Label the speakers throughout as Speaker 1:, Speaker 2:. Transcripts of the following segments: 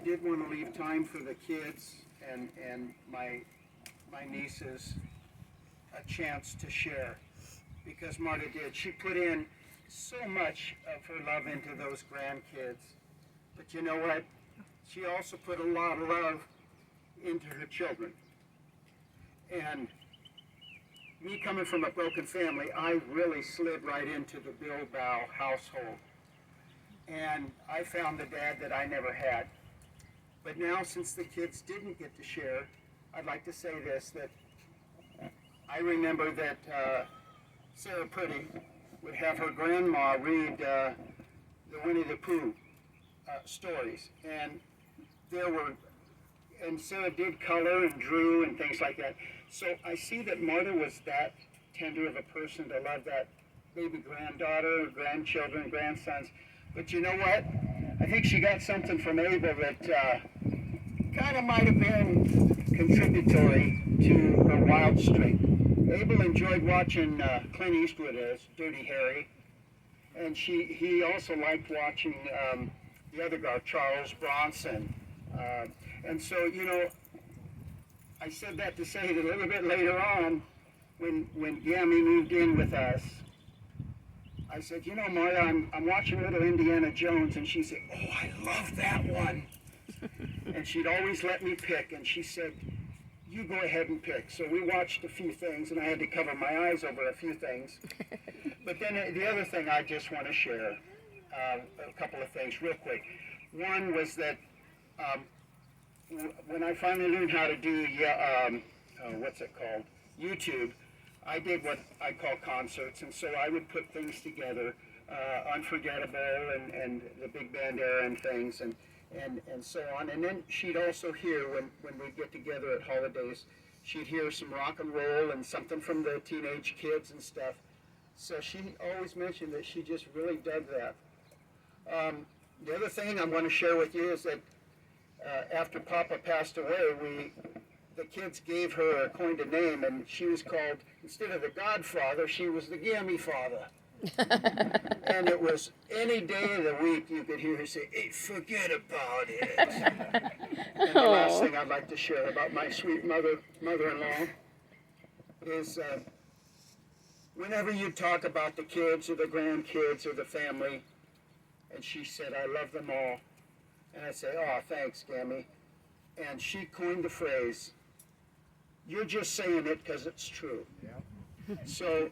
Speaker 1: did want to leave time for the kids and my nieces a chance to share, because Marta did. She put in so much of her love into those grandkids. But you know what? She also put a lot of love into her children. And me coming from a broken family, I really slid right into the Bilbao household. And I found the dad that I never had. But now, since the kids didn't get to share, I'd like to say this, that I remember that Sarah Pretty would have her grandma read the Winnie the Pooh stories. And Sarah did color and drew and things like that. So I see that Marta was that tender of a person to love that baby granddaughter, grandchildren, grandsons. But you know what? I think she got something from Abel that kind of might have been contributory to her wild streak. Abel enjoyed watching Clint Eastwood as Dirty Harry, and he also liked watching the other guy, Charles Bronson. And so, you know, I said that to say that a little bit later on, when Gammy moved in with us, I said, you know, Marta, I'm watching little Indiana Jones, and she said, oh, I love that one. And she'd always let me pick, and she said, you go ahead and pick. So we watched a few things, and I had to cover my eyes over a few things. But then the other thing I just want to share, a couple of things real quick. One was that when I finally learned how to do, what's it called, YouTube, I did what I call concerts, and so I would put things together, Unforgettable and the Big Band Era and things, and so on. And then she'd also hear, when we'd get together at holidays, she'd hear some rock and roll and something from the teenage kids and stuff. So she always mentioned that she just really dug that. The other thing I want to share with you is that after Papa passed away, the kids gave her, coined a name, and she was called, instead of the Godfather, she was the Gammy Father. And it was any day of the week you could hear her say, hey, forget about it. And the last thing I'd like to share about my sweet mother-in-law is whenever you talk about the kids or the grandkids or the family, and she said, I love them all. And I say, oh, thanks, Gammy. And she coined the phrase, you're just saying it because it's true. Yeah. So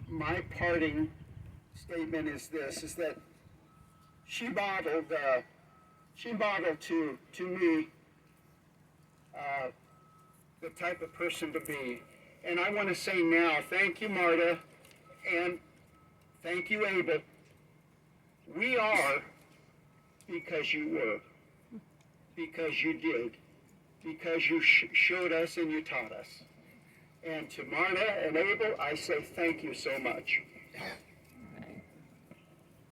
Speaker 1: my parting statement is this, is that she modeled to me the type of person to be. And I want to say now, thank you, Marta, and thank you, Abel. We are because you were, because you did, because you showed us and you taught us. And to Marta and Abel, I say thank you so much.